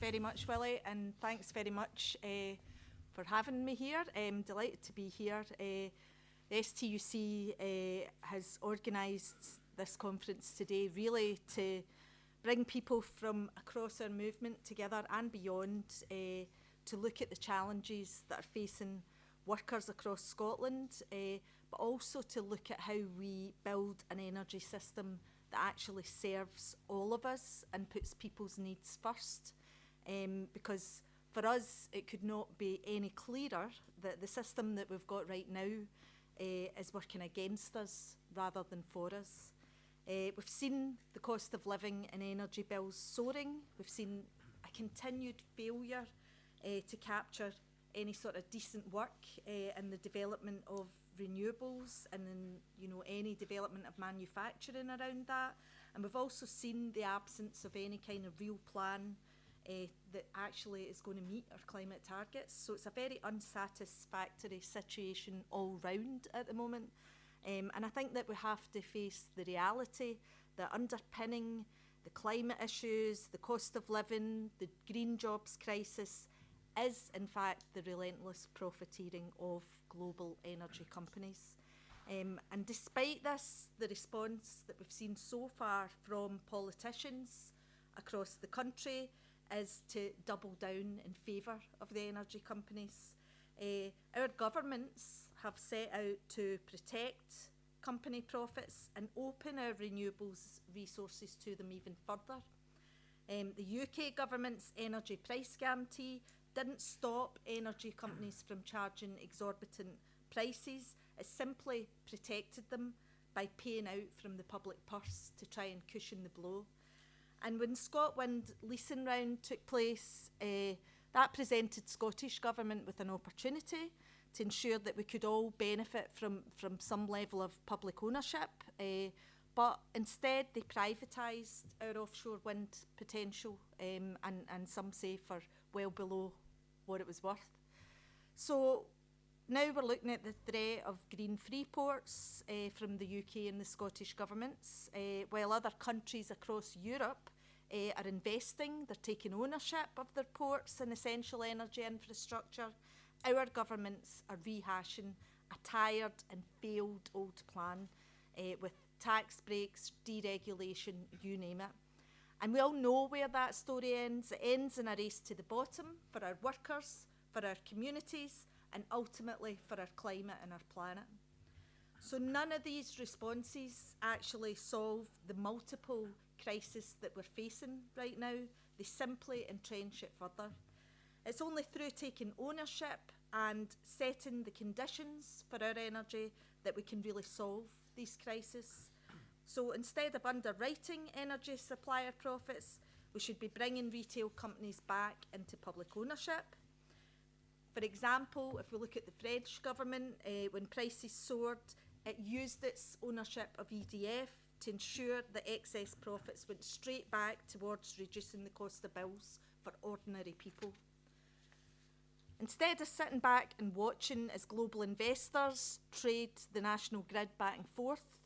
very much, Willie, and thanks very much for having me here. I'm delighted to be here. The STUC has organised this conference today really to bring people from across our movement together and beyond to look at the challenges that are facing workers across Scotland, but also to look at how we build an energy system that actually serves all of us and puts people's needs first. Because for us, it could not be any clearer that the system that we've got right now is working against us rather than for us. We've seen the cost of living and energy bills soaring. We've seen a continued failure to capture any sort of decent work in the development of renewables and in any development of manufacturing around that. And we've also seen the absence of any kind of real plan that actually is going to meet our climate targets. So it's a very unsatisfactory situation all round at the moment. And I think that we have to face the reality that underpinning the climate issues, the cost of living, the green jobs crisis is in fact the relentless profiteering of global energy companies. And despite this, the response that we've seen so far from politicians across the country is to double down in favour of the energy companies. Our governments have set out to protect company profits and open our renewables resources to them even further. The UK government's energy price guarantee didn't stop energy companies from charging exorbitant prices. It simply protected them by paying out from the public purse to try and cushion the blow. And when ScotWind leasing round took place, that presented Scottish Government with an opportunity to ensure that we could all benefit from some level of public ownership, but instead they privatised our offshore wind potential, and some say for well below what it was worth. So now we're looking at the threat of green free ports from the UK and the Scottish governments, while other countries across Europe are investing, they're taking ownership of their ports and essential energy infrastructure. Our governments are rehashing a tired and failed old plan with tax breaks, deregulation, you name it. And we all know where that story ends. It ends in a race to the bottom for our workers, for our communities, and ultimately for our climate and our planet. So none of these responses actually solve the multiple crises that we're facing right now. They simply entrench it further. It's only through taking ownership and setting the conditions for our energy that we can really solve these crises. So instead of underwriting energy supplier profits, we should be bringing retail companies back into public ownership. For example, if we look at the French government, when prices soared, it used its ownership of EDF to ensure that excess profits went straight back towards reducing the cost of bills for ordinary people. Instead of sitting back and watching as global investors trade the national grid back and forth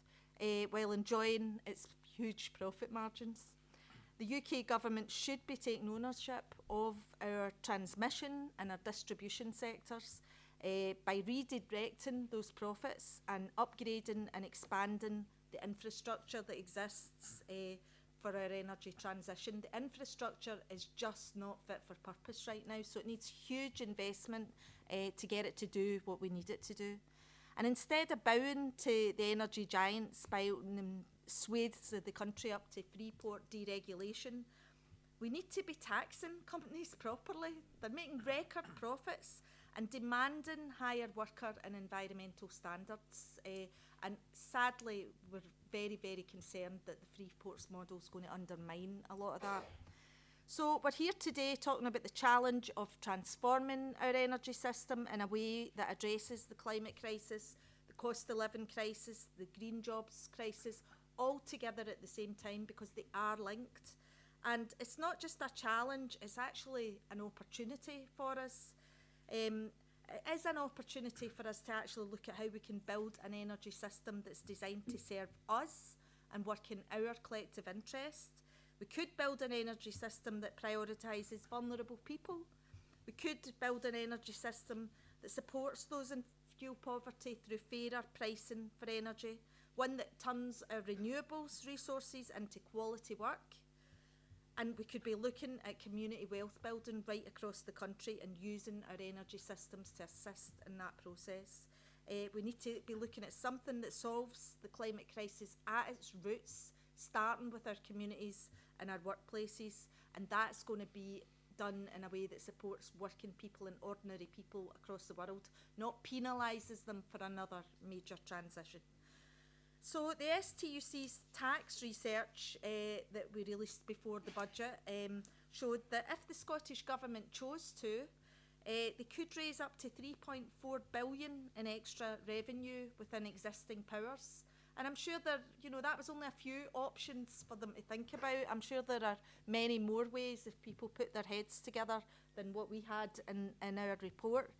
while enjoying its huge profit margins, the UK government should be taking ownership of our transmission and our distribution sectors by redirecting those profits and upgrading and expanding the infrastructure that exists for our energy transition. The infrastructure is just not fit for purpose right now, so it needs huge investment to get it to do what we need it to do. And instead of bowing to the energy giants by opening swathes of the country up to free port deregulation, we need to be taxing companies properly. They're making record profits and demanding higher worker and environmental standards. And sadly, we're very, very concerned that the free ports model is going to undermine a lot of that. So we're here today talking about the challenge of transforming our energy system in a way that addresses the climate crisis, the cost of living crisis, the green jobs crisis, all together at the same time, because they are linked. And it's not just a challenge, it's actually an opportunity for us. It is an opportunity for us to actually look at how we can build an energy system that's designed to serve us and work in our collective interest, We could build an energy system that prioritises vulnerable people. We could build an energy system that supports those in fuel poverty through fairer pricing for energy, one that turns our renewables resources into quality work. And we could be looking at community wealth building right across the country and using our energy systems to assist in that process. We need to be looking at something that solves the climate crisis at its roots, starting with our communities and our workplaces, and that's going to be done in a way that supports working people and ordinary people across the world, not penalises them for another major transition. So the STUC's tax research that we released before the budget showed that if the Scottish Government chose to, they could raise up to 3.4 billion in extra revenue within existing powers. And I'm sure that was only a few options for them to think about. I'm sure there are many more ways if people put their heads together than what we had in our report.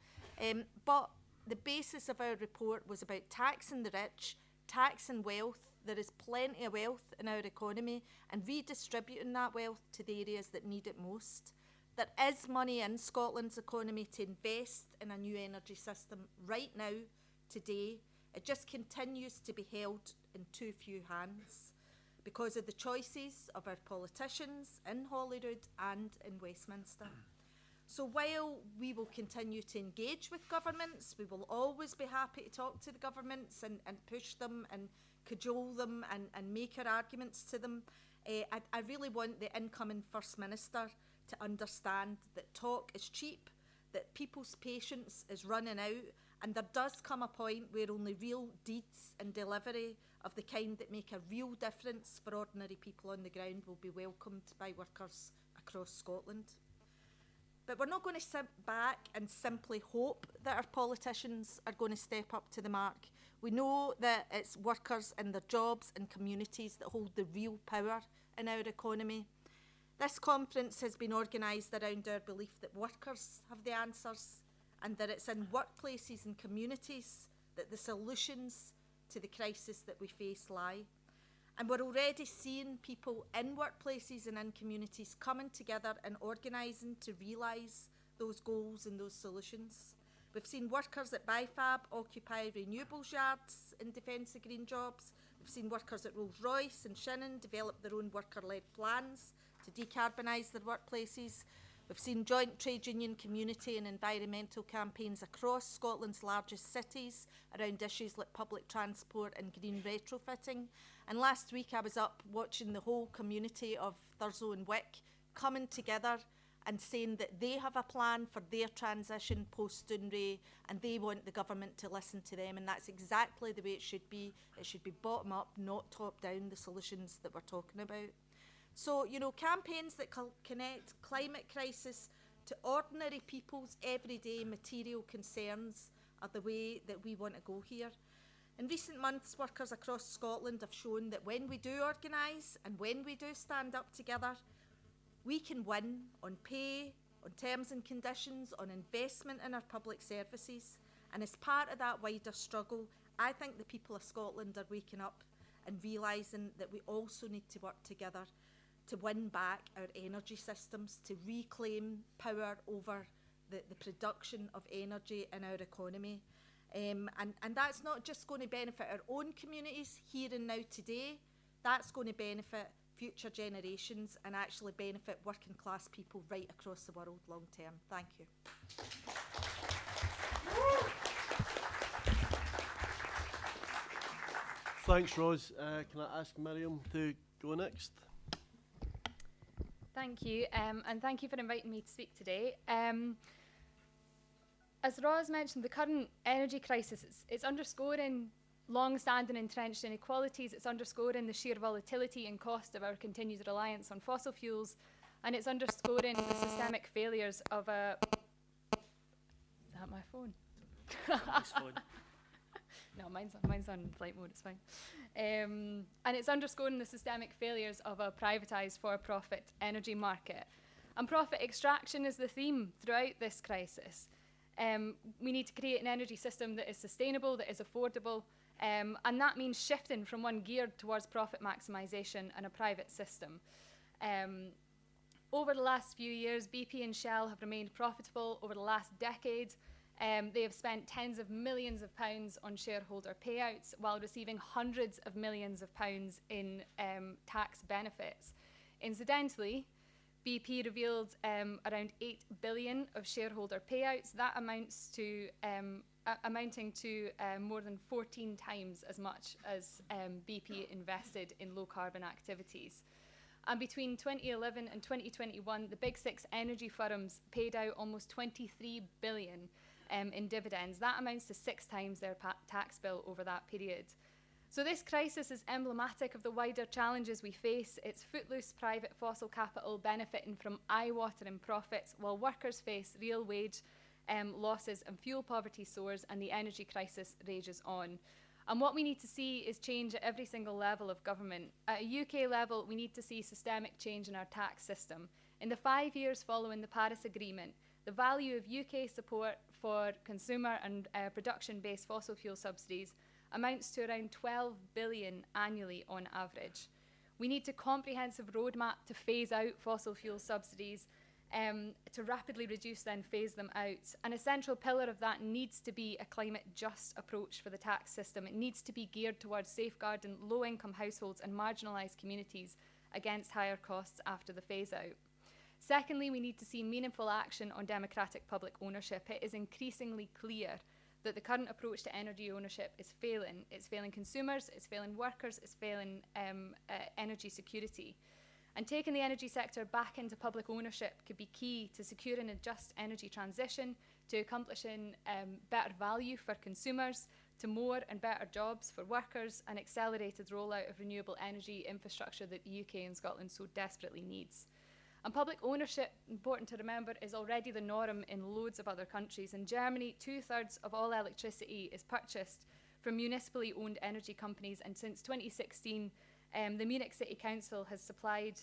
But the basis of our report was about taxing the rich, taxing wealth. There is plenty of wealth in our economy, and redistributing that wealth to the areas that need it most. There is money in Scotland's economy to invest in a new energy system right now, today. It just continues to be held in too few hands because of the choices of our politicians in Holyrood and in Westminster. So while we will continue to engage with governments, we will always be happy to talk to the governments and push them and cajole them and make our arguments to them. I really want the incoming First Minister to understand that talk is cheap, that people's patience is running out, and there does come a point where only real deeds and delivery of the kind that make a real difference for ordinary people on the ground will be welcomed by workers across Scotland. But we're not going to sit back and simply hope that our politicians are going to step up to the mark. We know that it's workers and their jobs and communities that hold the real power in our economy. This conference has been organised around our belief that workers have the answers, and that it's in workplaces and communities that the solutions to the crisis that we face lie. And we're already seeing people in workplaces and in communities coming together and organising to realise those goals and those solutions. We've seen workers at BIFAB occupy renewables yards in defence of green jobs. We've seen workers at Rolls-Royce and Shannon develop their own worker-led plans to decarbonise their workplaces. We've seen joint trade union, community and environmental campaigns across Scotland's largest cities around issues like public transport and green retrofitting. And last week I was up watching the whole community of Thurso and Wick coming together and saying that they have a plan for their transition post-Dounreay, and they want the government to listen to them, and that's exactly the way it should be. It should be bottom up, not top down, the solutions that we're talking about. So, campaigns that connect climate crisis to ordinary people's everyday material concerns are the way that we want to go here. In recent months, workers across Scotland have shown that when we do organise and when we do stand up together, we can win on pay, on terms and conditions, on investment in our public services. And as part of that wider struggle, I think the people of Scotland are waking up and realising that we also need to work together to win back our energy systems, to reclaim power over the production of energy in our economy. And that's not just going to benefit our own communities here and now today, that's going to benefit future generations and actually benefit working class people right across the world long term. Thank you. Thanks, Ros. Can I ask Miriam to go next? Thank you, and thank you for inviting me to speak today. As Ros mentioned, the current energy crisis, it's underscoring long-standing entrenched inequalities, it's underscoring the sheer volatility and cost of our continued reliance on fossil fuels, and it's underscoring the systemic failures of a... Is that my phone? Nice phone. No, mine's on flight mode, it's fine. And it's underscoring the systemic failures of a privatised for-profit energy market. And profit extraction is the theme throughout this crisis. We need to create an energy system that is sustainable, that is affordable, and that means shifting from one geared towards profit maximisation and a private system. Over the last few years, BP and Shell have remained profitable. Over the last decade, they have spent tens of millions of pounds on shareholder payouts while receiving hundreds of millions of pounds in tax benefits. Incidentally, BP revealed around 8 billion of shareholder payouts. That amounts to amounting to more than 14 times as much as BP invested in low carbon activities. And between 2011 and 2021, the big six energy firms paid out almost 23 billion in dividends. That amounts to 6 times their tax bill over that period. So this crisis is emblematic of the wider challenges we face. It's footloose private fossil capital benefiting from eye-watering profits, while workers face real wage losses and fuel poverty soars and the energy crisis rages on. And what we need to see is change at every single level of government. At a UK level, we need to see systemic change in our tax system. In the 5 years following the Paris Agreement, the value of UK support for consumer and production-based fossil fuel subsidies amounts to around 12 billion annually on average. We need a comprehensive roadmap to phase out fossil fuel subsidies, to rapidly reduce then phase them out. An essential pillar of that needs to be a climate just approach for the tax system. It needs to be geared towards safeguarding low-income households and marginalised communities against higher costs after the phase out. Secondly, we need to see meaningful action on democratic public ownership. It is increasingly clear that the current approach to energy ownership is failing. It's failing consumers, it's failing workers, it's failing energy security. And taking the energy sector back into public ownership could be key to securing a just energy transition, to accomplishing better value for consumers, to more and better jobs for workers, and accelerated rollout of renewable energy infrastructure that the UK and Scotland so desperately needs. And public ownership, important to remember, is already the norm in loads of other countries. In Germany, 2/3 of all electricity is purchased from municipally owned energy companies, and since 2016, the Munich City Council has supplied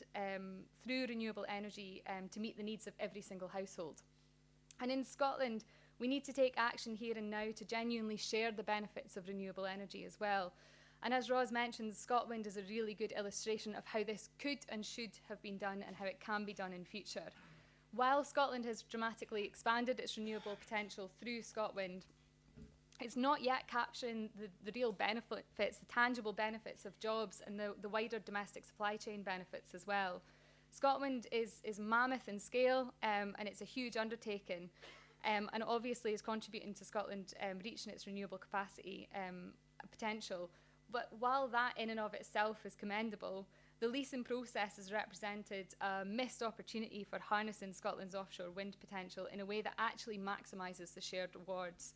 through renewable energy to meet the needs of every single household. And in Scotland, we need to take action here and now to genuinely share the benefits of renewable energy as well. And as Roz mentioned, Scotland is a really good illustration of how this could and should have been done and how it can be done in future. While Scotland has dramatically expanded its renewable potential through ScotWind, it's not yet capturing the real benefits, the tangible benefits of jobs and the wider domestic supply chain benefits as well. ScotWind is mammoth in scale, and it's a huge undertaking, and obviously is contributing to Scotland reaching its renewable capacity potential. But while that in and of itself is commendable, the leasing process has represented a missed opportunity for harnessing Scotland's offshore wind potential in a way that actually maximises the shared rewards.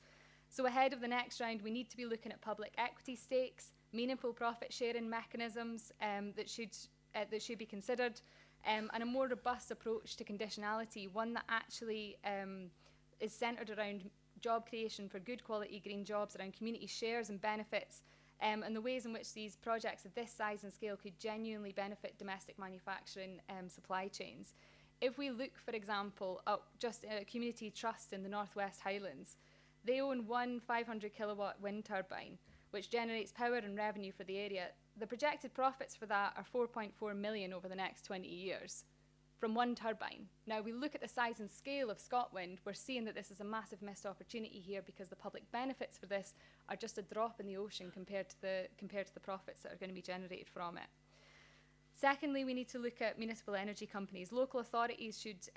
So ahead of the next round, we need to be looking at public equity stakes, meaningful profit sharing mechanisms that should be considered, and a more robust approach to conditionality, one that actually is centred around job creation for good quality green jobs, around community shares and benefits, and the ways in which these projects of this size and scale could genuinely benefit domestic manufacturing supply chains. If we look, for example, at just a community trust in the North West Highlands, they own one 500 kilowatt wind turbine, which generates power and revenue for the area. The projected profits for that are 4.4 million over the next 20 years from one turbine. Now, we look at the size and scale of ScotWind, we're seeing that this is a massive missed opportunity here because the public benefits for this are just a drop in the ocean compared to the profits that are going to be generated from it. Secondly, we need to look at municipal energy companies. Local authorities should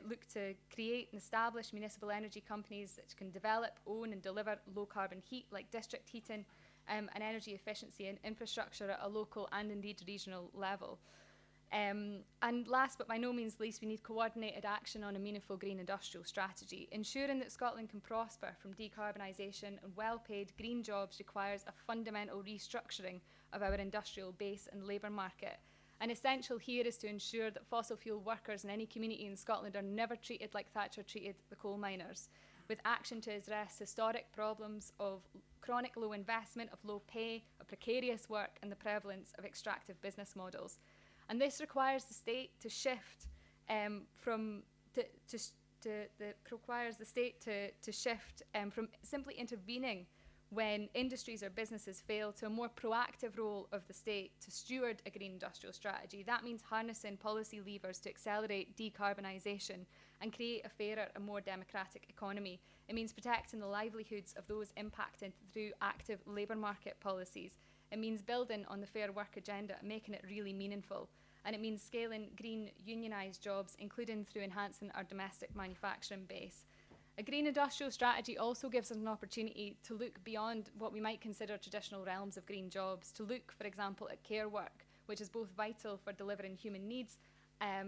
look to create and establish municipal energy companies that can develop, own and deliver low carbon heat like district heating and energy efficiency and infrastructure at a local and indeed regional level. And last but by no means least, we need coordinated action on a meaningful green industrial strategy. Ensuring that Scotland can prosper from decarbonisation and well-paid green jobs requires a fundamental restructuring of our industrial base and labour market. And essential here is to ensure that fossil fuel workers in any community in Scotland are never treated like Thatcher treated the coal miners, with action to address historic problems of chronic low investment, of low pay, of precarious work and the prevalence of extractive business models. And this requires the state to shift from simply intervening when industries or businesses fail to a more proactive role of the state to steward a green industrial strategy. That means harnessing policy levers to accelerate decarbonisation and create a fairer and more democratic economy. It means protecting the livelihoods of those impacted through active labour market policies. It means building on the fair work agenda and making it really meaningful. And it means scaling green unionised jobs, including through enhancing our domestic manufacturing base. A green industrial strategy also gives us an opportunity to look beyond what we might consider traditional realms of green jobs, to look, for example, at care work, which is both vital for delivering human needs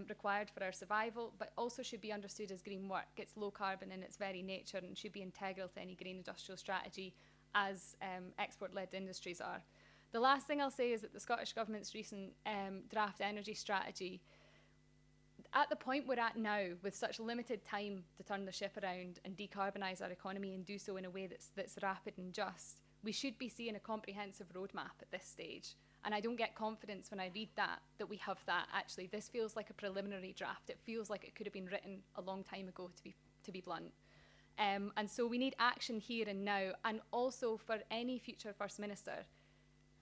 required for our survival, but also should be understood as green work. It's low carbon in its very nature and should be integral to any green industrial strategy, as export-led industries are. The last thing I'll say is that the Scottish Government's recent draft energy strategy, at the point we're at now, with such limited time to turn the ship around and decarbonise our economy and do so in a way that's rapid and just, we should be seeing a comprehensive roadmap at this stage. And I don't get confidence when I read that we have that. Actually, this feels like a preliminary draft. It feels like it could have been written a long time ago, to be blunt. And so we need action here and now. And also for any future First Minister,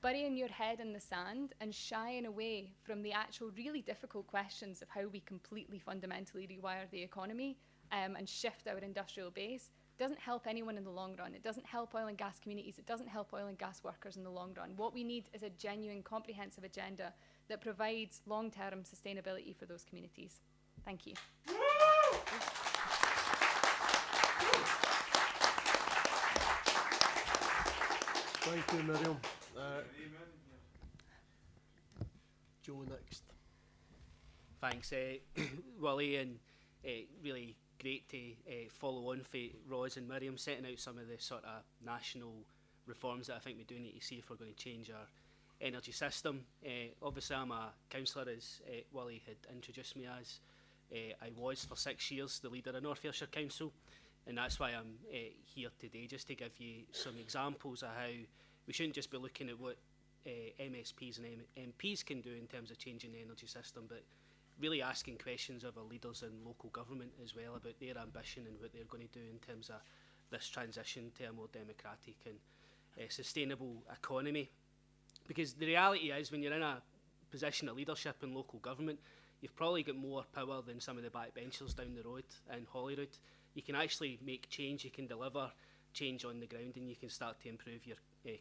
burying your head in the sand and shying away from the actual really difficult questions of how we completely fundamentally rewire the economy and shift our industrial base doesn't help anyone in the long run. It doesn't help oil and gas communities. It doesn't help oil and gas workers in the long run. What we need is a genuine, comprehensive agenda that provides long-term sustainability for those communities. Thank you. Thank you, Miriam. Joe next. Thanks, Willie, and really great to follow on for Roz and Miriam, setting out some of the sort of national reforms that I think we do need to see if we're going to change our energy system. Obviously, I'm a councillor, as Willie had introduced me as. I was for 6 years the leader of North Ayrshire Council, and that's why I'm here today, just to give you some examples of how we shouldn't just be looking at what MSPs and MPs can do in terms of changing the energy system, but really asking questions of our leaders in local government as well about their ambition and what they're going to do in terms of this transition to a more democratic and sustainable economy. Because the reality is, when you're in a position of leadership in local government, you've probably got more power than some of the backbenchers down the road in Holyrood. You can actually make change, you can deliver change on the ground, and you can start to improve your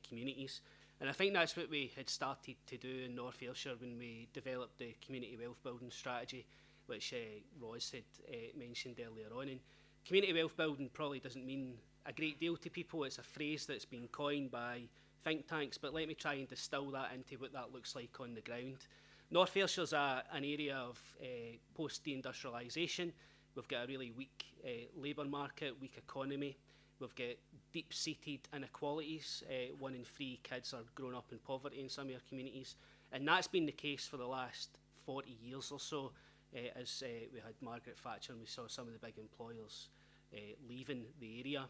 communities. And I think that's what we had started to do in North Ayrshire when we developed the community wealth building strategy, which Roz had mentioned earlier on. And community wealth building probably doesn't mean a great deal to people. It's a phrase that's been coined by think tanks, but let me try and distill that into what that looks like on the ground. North Ayrshire's an area of post-deindustrialisation. We've got a really weak labour market, weak economy. We've got deep-seated inequalities. 1 in 3 kids are growing up in poverty in some of our communities. And that's been the case for the last 40 years or so. As we had Margaret Thatcher and we saw some of the big employers leaving the area.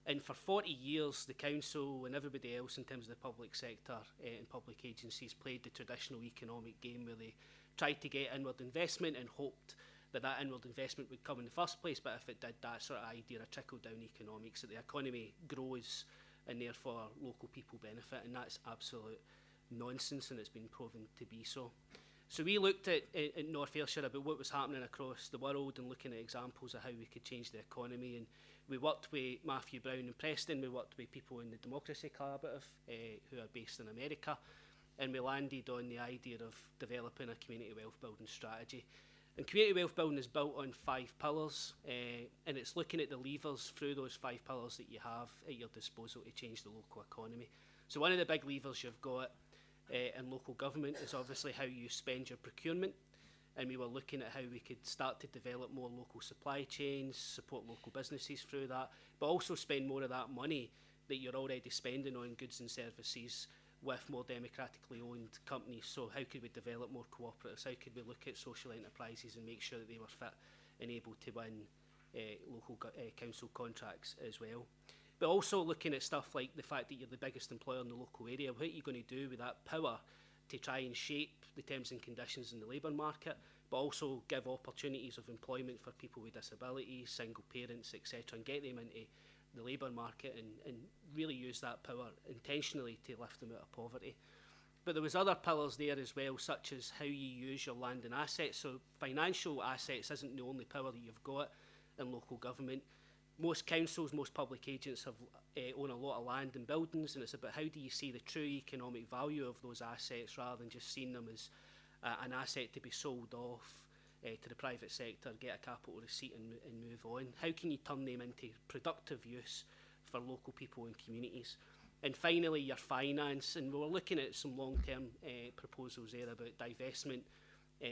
And for 40 years, the council and everybody else in terms of the public sector and public agencies played the traditional economic game where they tried to get inward investment and hoped that inward investment would come in the first place, but if it did, that sort of idea of trickle-down economics, that the economy grows and therefore local people benefit, and that's absolute nonsense, and it's been proven to be so. So we looked at North Ayrshire about what was happening across the world and looking at examples of how we could change the economy, and we worked with Matthew Brown in Preston, we worked with people in the Democracy Collaborative who are based in America, and we landed on the idea of developing a community wealth building strategy. And community wealth building is built on 5 pillars, and it's looking at the levers through those 5 pillars that you have at your disposal to change the local economy. So one of the big levers you've got in local government is obviously how you spend your procurement, and we were looking at how we could start to develop more local supply chains, support local businesses through that, but also spend more of that money that you're already spending on goods and services with more democratically owned companies. So how could we develop more cooperatives? How could we look at social enterprises and make sure that they were fit and able to win local council contracts as well? But also looking at stuff like the fact that you're the biggest employer in the local area, what are you going to do with that power to try and shape the terms and conditions in the labour market, but also give opportunities of employment for people with disabilities, single parents, etc., and get them into the labour market and really use that power intentionally to lift them out of poverty. But there was other pillars there as well, such as how you use your land and assets. So financial assets isn't the only power that you've got in local government. Most councils, most public agents have own a lot of land and buildings, and it's about how do you see the true economic value of those assets rather than just seeing them as an asset to be sold off to the private sector, get a capital receipt and move on. How can you turn them into productive use for local people and communities? And finally, your finance, and we were looking at some long-term proposals there about divestment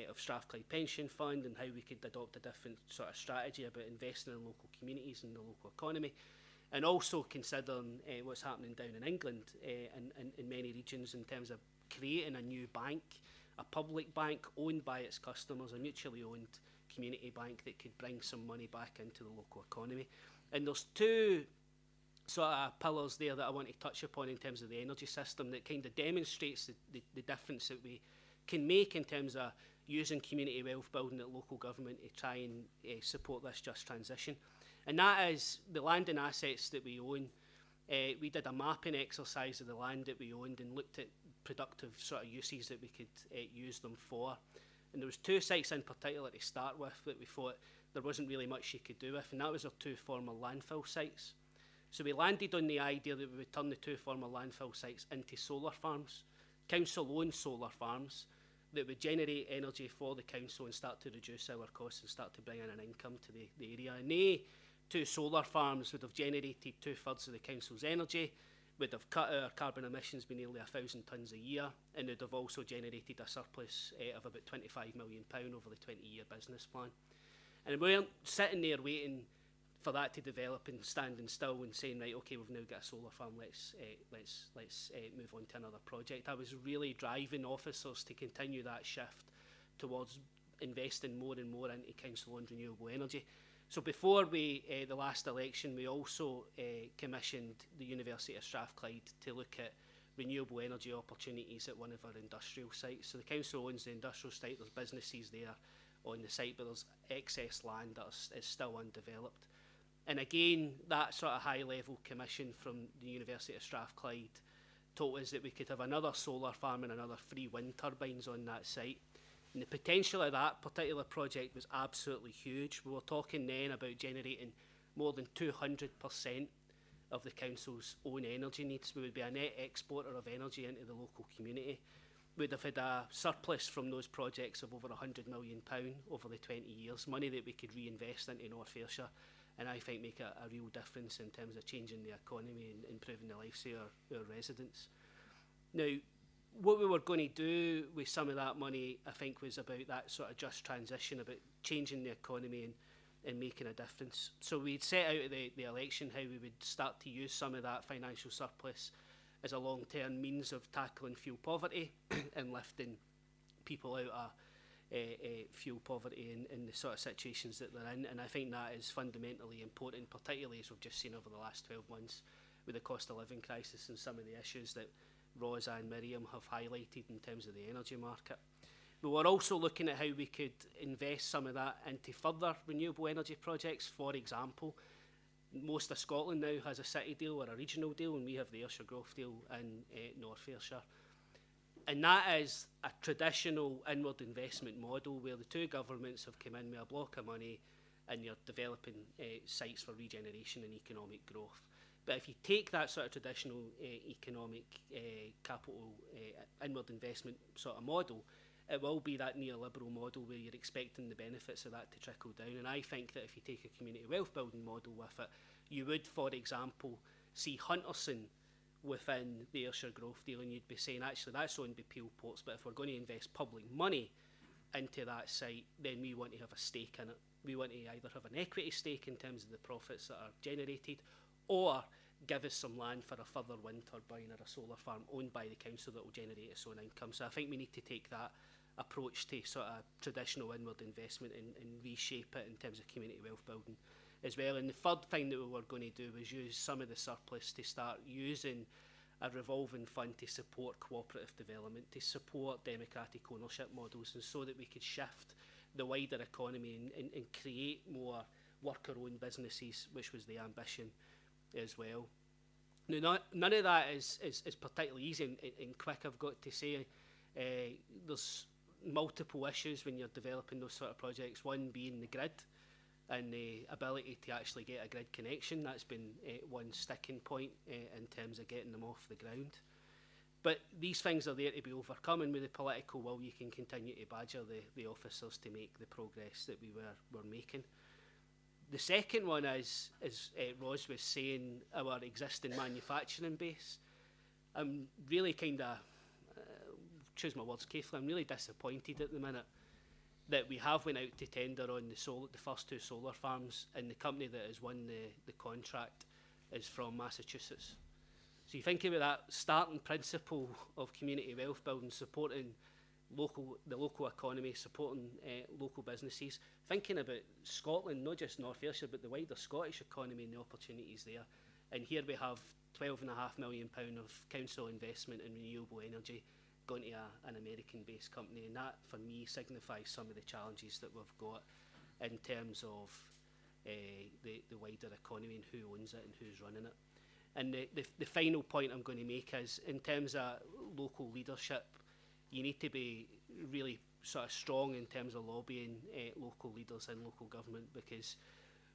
of Strathclyde Pension Fund and how we could adopt a different sort of strategy about investing in local communities and the local economy, and also considering what's happening down in England and in many regions in terms of creating a new bank, a public bank owned by its customers, a mutually owned community bank that could bring some money back into the local economy. And there's two sort of pillars there that I want to touch upon in terms of the energy system that kind of demonstrates the difference that we can make in terms of using community wealth building at local government to try and support this just transition. And that is the land and assets that we own. We did a mapping exercise of the land that we owned and looked at productive sort of uses that we could use them for. And there was two sites in particular to start with that we thought there wasn't really much you could do with, and that was our two former landfill sites. So we landed on the idea that we would turn the two former landfill sites into solar farms, council-owned solar farms that would generate energy for the council and start to reduce our costs and start to bring in an income to the area. And they two solar farms would have generated 2/3 of the council's energy, would have cut our carbon emissions by nearly 1,000 tonnes a year, and would have also generated a surplus of about £25 million over the 20-year business plan. And we weren't sitting there waiting for that to develop and standing still and saying, right, okay, we've now got a solar farm, let's move on to another project. I was really driving officers to continue that shift towards investing more and more into council-owned renewable energy. So before the last election, we also commissioned the University of Strathclyde to look at renewable energy opportunities at one of our industrial sites. So the council owns the industrial site, there's businesses there on the site, but there's excess land that is still undeveloped. And again, that sort of high-level commission from the University of Strathclyde told us that we could have another solar farm and another 3 wind turbines on that site. And the potential of that particular project was absolutely huge. We were talking then about generating more than 200% of the council's own energy needs. We would be a net exporter of energy into the local community. We'd have had a surplus from those projects of over £100 million over the 20 years, money that we could reinvest into North Ayrshire, and I think make a real difference in terms of changing the economy and improving the lives of our residents. Now, what we were going to do with some of that money, I think, was about that sort of just transition, about changing the economy and making a difference. So we'd set out at the election how we would start to use some of that financial surplus as a long-term means of tackling fuel poverty and lifting people out of fuel poverty in the sort of situations that they're in. And I think that is fundamentally important, particularly as we've just seen over the last 12 months with the cost of living crisis and some of the issues that Rosa and Miriam have highlighted in terms of the energy market. But we're also looking at how we could invest some of that into further renewable energy projects. For example, most of Scotland now has a city deal or a regional deal, and we have the Ayrshire Growth deal in North Ayrshire. And that is a traditional inward investment model where the two governments have come in with a block of money and you're developing sites for regeneration and economic growth. But if you take that sort of traditional economic capital inward investment sort of model, it will be that neoliberal model where you're expecting the benefits of that to trickle down. And I think that if you take a community wealth building model with it, you would, for example, see Hunterston within the Ayrshire Growth deal, and you'd be saying, actually, that's owned by Peel Ports, but if we're going to invest public money into that site, then we want to have a stake in it. We want to either have an equity stake in terms of the profits that are generated, or give us some land for a further wind turbine or a solar farm owned by the council that will generate its own income. So I think we need to take that approach to sort of traditional inward investment and reshape it in terms of community wealth building as well. And the third thing that we were going to do was use some of the surplus to start using a revolving fund to support cooperative development, to support democratic ownership models, and so that we could shift the wider economy and create more worker-owned businesses, which was the ambition as well. Now, none of that is particularly easy and quick, I've got to say. There's multiple issues when you're developing those sort of projects, one being the grid and the ability to actually get a grid connection. That's been one sticking point in terms of getting them off the ground. But these things are there to be overcome, and with the political will you can continue to badger the officers to make the progress that we were making. The second one is, as Ros was saying, our existing manufacturing base. I'm really kind of, choose my words carefully, I'm really disappointed at the minute that we have went out to tender on the first 2 solar farms, and the company that has won the contract is from Massachusetts. So you think about that starting principle of community wealth building, supporting the local economy, supporting local businesses, thinking about Scotland, not just North Ayrshire, but the wider Scottish economy and the opportunities there. And here we have £12.5 million of council investment in renewable energy going to an American-based company, and that, for me, signifies some of the challenges that we've got in terms of the wider economy and who owns it and who's running it. And the final point I'm going to make is, in terms of local leadership, you need to be really sort of strong in terms of lobbying local leaders in local government, because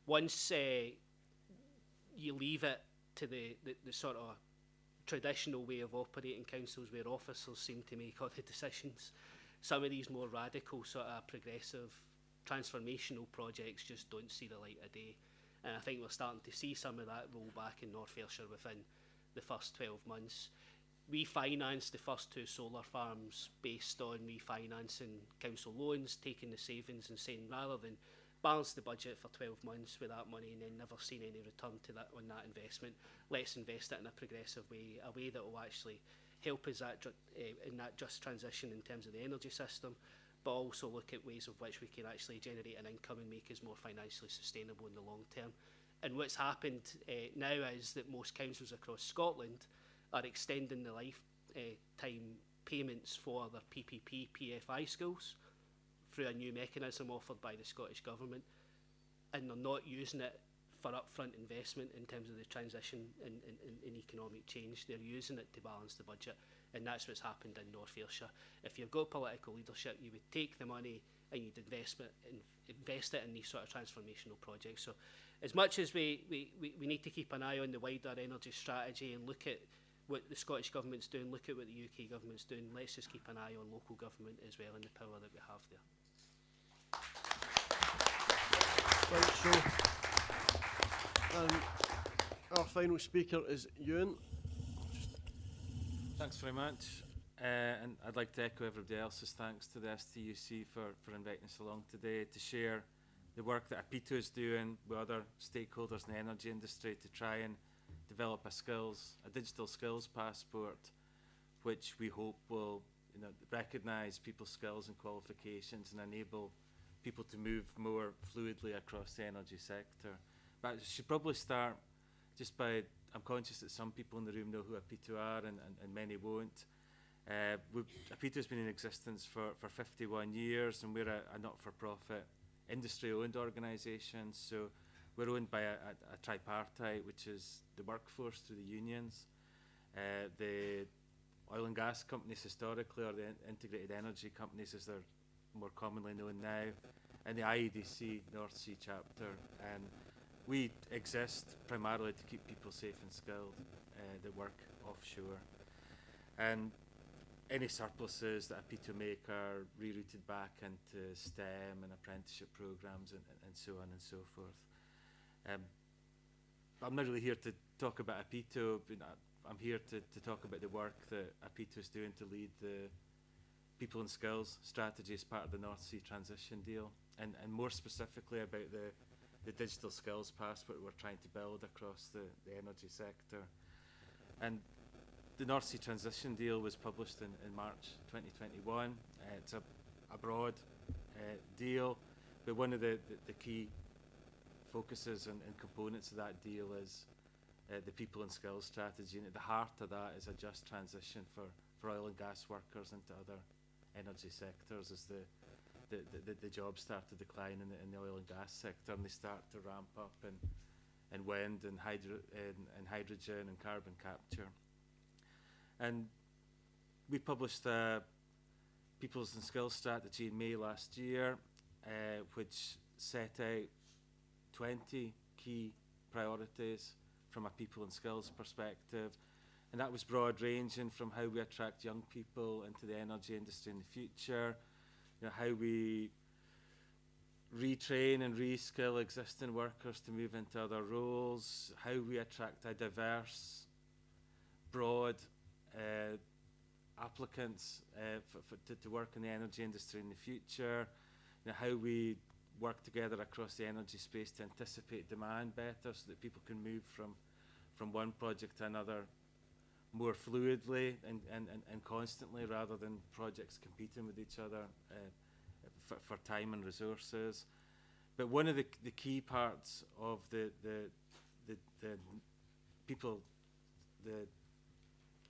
once you leave it to the sort of traditional way of operating councils where officers seem to make all the decisions, some of these more radical sort of progressive transformational projects just don't see the light of day. And I think we're starting to see some of that roll back in North Ayrshire within the first 12 months. We financed the first 2 solar farms based on refinancing council loans, taking the savings and saying, rather than balance the budget for 12 months with that money and then never seen any return to that on that investment, let's invest it in a progressive way, a way that will actually help us in that just transition in terms of the energy system, but also look at ways of which we can actually generate an income and make us more financially sustainable in the long term. And what's happened now is that most councils across Scotland are extending the lifetime payments for their PPP PFI schools through a new mechanism offered by the Scottish Government, and they're not using it for upfront investment in terms of the transition in economic change. They're using it to balance the budget, and that's what's happened in North Ayrshire. If you've got political leadership, you would take the money and you'd invest it in these sort of transformational projects. So as much as we need to keep an eye on the wider energy strategy and look at what the Scottish Government's doing, look at what the UK Government's doing, let's just keep an eye on local government as well and the power that we have there. Right, so our final speaker is Ewan. Thanks very much, and I'd like to echo everybody else's thanks to the STUC for inviting us along today to share the work that APITO is doing with other stakeholders in the energy industry to try and develop a digital skills passport, which we hope will recognise people's skills and qualifications and enable people to move more fluidly across the energy sector. But I should probably start just by, I'm conscious that some people in the room know who APITO are and many won't. APITO has been in existence for 51 years, and we're a not-for-profit industry-owned organisation. So we're owned by a tripartite, which is the workforce through the unions, the oil and gas companies historically, or the integrated energy companies as they're more commonly known now, and the IEDC North Sea chapter. And we exist primarily to keep people safe and skilled that work offshore. And any surpluses that APITO make are rerouted back into STEM and apprenticeship programs and so on and so forth. I'm not really here to talk about APITO, but I'm here to talk about the work that APITO is doing to lead the people and skills strategy as part of the North Sea transition deal, and more specifically about the digital skills passport we're trying to build across the energy sector. And the North Sea transition deal was published in March 2021. It's a broad deal, but one of the key focuses and components of that deal is the people and skills strategy, and at the heart of that is a just transition for oil and gas workers into other energy sectors as the jobs start to decline in the oil and gas sector, and they start to ramp up in wind and hydrogen and carbon capture. And we published a Peoples and Skills Strategy in May last year, which set out 20 key priorities from a people and skills perspective. And that was broad ranging from how we attract young people into the energy industry in the future, how we retrain and reskill existing workers to move into other roles, how we attract a diverse, broad applicants to work in the energy industry in the future, how we work together across the energy space to anticipate demand better so that people can move from one project to another more fluidly and constantly, rather than projects competing with each other for time and resources. But one of the key parts of the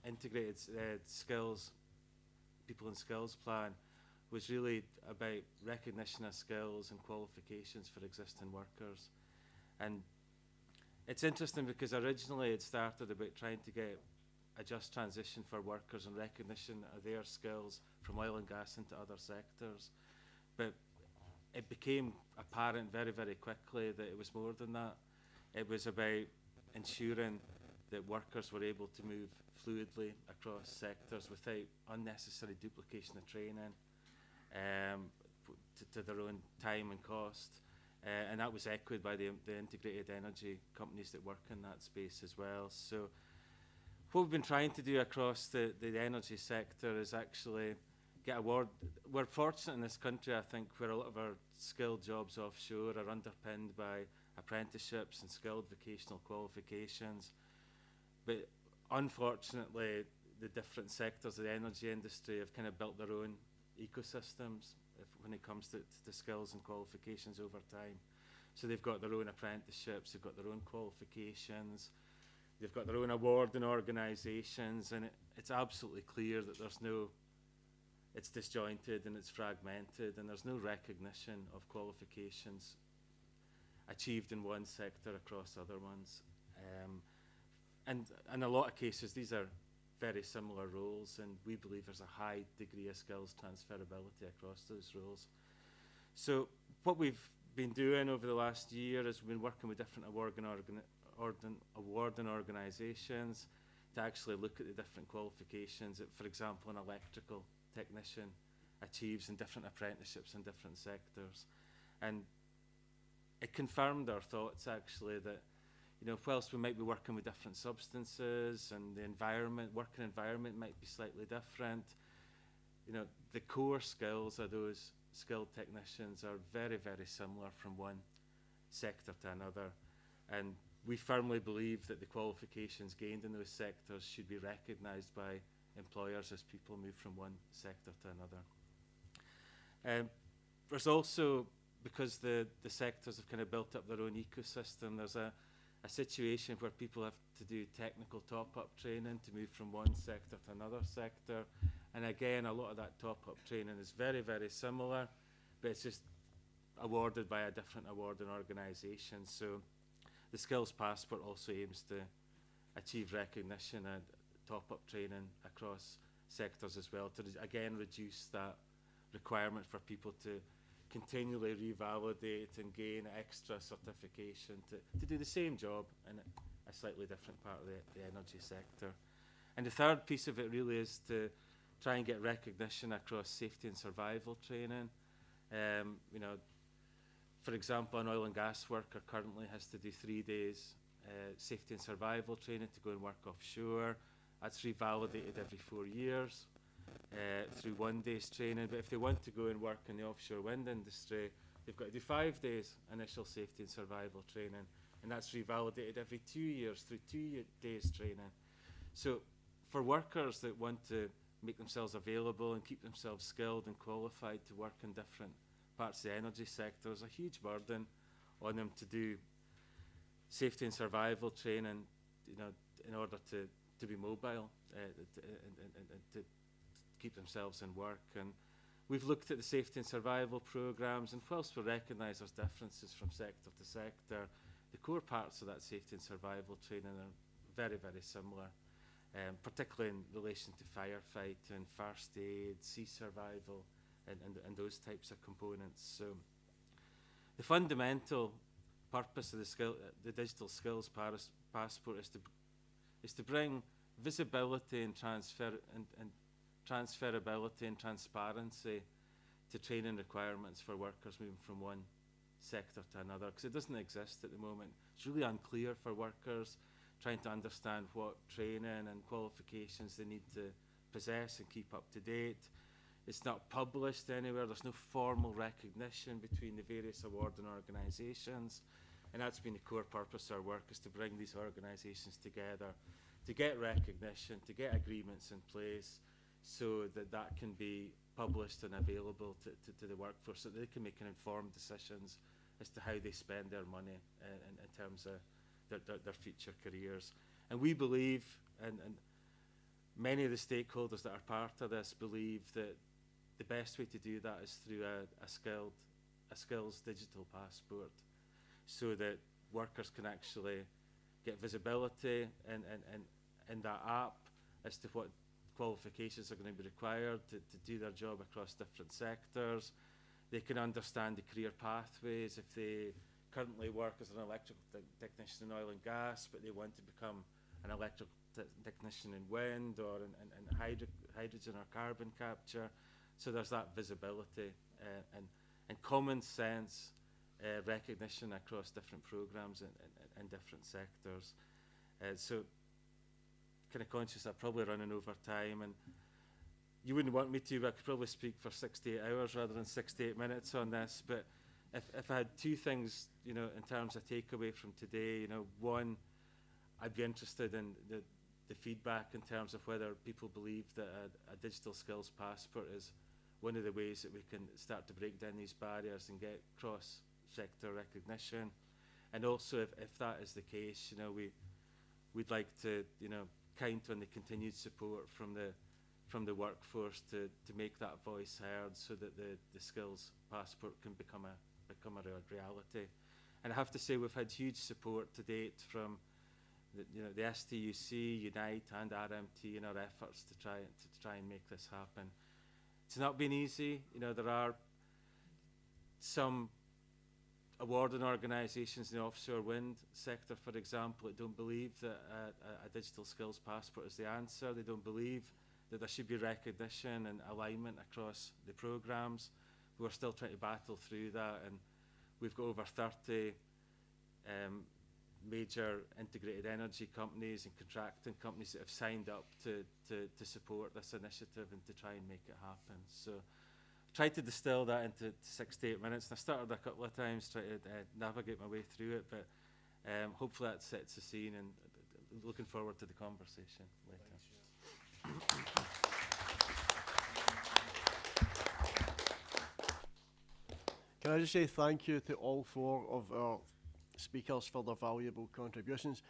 integrated skills, people and skills plan was really about recognition of skills and qualifications for existing workers. And it's interesting because originally it started about trying to get a just transition for workers and recognition of their skills from oil and gas into other sectors. But it became apparent very, very quickly that it was more than that. It was about ensuring that workers were able to move fluidly across sectors without unnecessary duplication of training to their own time and cost. And that was echoed by the integrated energy companies that work in that space as well. So what we've been trying to do across the energy sector is actually get award. We're fortunate in this country, I think, where a lot of our skilled jobs offshore are underpinned by apprenticeships and skilled vocational qualifications. But unfortunately, the different sectors of the energy industry have kind of built their own ecosystems when it comes to skills and qualifications over time. So they've got their own apprenticeships, they've got their own qualifications, they've got their own awarding organisations, and it's absolutely clear that it's disjointed and it's fragmented, and there's no recognition of qualifications achieved in one sector across other ones. And in a lot of cases, these are very similar roles, and we believe there's a high degree of skills transferability across those roles. So what we've been doing over the last year is we've been working with different awarding organisations to actually look at the different qualifications that, for example, an electrical technician achieves in different apprenticeships in different sectors. And it confirmed our thoughts, actually, that whilst we might be working with different substances and the working environment might be slightly different, the core skills of those skilled technicians are very, very similar from one sector to another. And we firmly believe that the qualifications gained in those sectors should be recognised by employers as people move from one sector to another. There's also, because the sectors have kind of built up their own ecosystem, there's a situation where people have to do technical top-up training to move from one sector to another sector. And again, a lot of that top-up training is very, very similar, but it's just awarded by a different awarding organisation. So the Skills Passport also aims to achieve recognition and top-up training across sectors as well, to again reduce that requirement for people to continually revalidate and gain extra certification to do the same job in a slightly different part of the energy sector. And the third piece of it really is to try and get recognition across safety and survival training. For example, an oil and gas worker currently has to do 3 days safety and survival training to go and work offshore. That's revalidated every 4 years. Through 1 day's training, but if they want to go and work in the offshore wind industry, they've got to do 5 days initial safety and survival training, and that's revalidated every 2 years through 2 days training. So for workers that want to make themselves available and keep themselves skilled and qualified to work in different parts of the energy sector, there's a huge burden on them to do safety and survival training, in order to be mobile and to keep themselves in work. And we've looked at the safety and survival programs, and whilst we recognise there's differences from sector to sector, the core parts of that safety and survival training are very, very similar, particularly in relation to firefighting, first aid, sea survival, and those types of components. So the fundamental purpose of the digital skills passport is to bring visibility and transferability and transparency to training requirements for workers moving from one sector to another, because it doesn't exist at the moment. It's really unclear for workers trying to understand what training and qualifications they need to possess and keep up to date. It's not published anywhere. There's no formal recognition between the various awarding organisations, and that's been the core purpose of our work, is to bring these organisations together to get recognition, to get agreements in place, so that that can be published and available to the workforce, so that they can make informed decisions as to how they spend their money in terms of their future careers. And we believe, and many of the stakeholders that are part of this believe, that the best way to do that is through a skills digital passport, so that workers can actually get visibility in that app as to what qualifications are going to be required to do their job across different sectors. They can understand the career pathways. If they currently work as an electrical technician in oil and gas, but they want to become an electrical technician in wind or in hydrogen or carbon capture. So there's that visibility and common sense recognition across different programs in different sectors. So kind of conscious I'm probably running over time, and you wouldn't want me to, but I could probably speak for 68 hours rather than 68 minutes on this. But if I had two things, you know, in terms of takeaway from today, you know, one, I'd be interested in the feedback in terms of whether people believe that a digital skills passport is one of the ways that we can start to break down these barriers and get cross-sector recognition. And also, if that is the case, you know, we'd like to, you know, count on the continued support from the workforce to make that voice heard, so that the skills passport can become a reality. And I have to say, we've had huge support to date from the STUC, Unite and RMT in our efforts to try and make this happen. It's not been easy. You know, there are some awarding organisations in the offshore wind sector, for example, that don't believe that a digital skills passport is the answer. They don't believe that there should be recognition and alignment across the programmes. We're still trying to battle through that, and we've got over 30 major integrated energy companies and contracting companies that have signed up to support this initiative and to try and make it happen. So I tried to distill that into 68 minutes, and I started a couple of times trying to navigate my way through it, but hopefully that sets the scene, and looking forward to the conversation later. Can I just say thank you to all four of our speakers for their valuable contributions.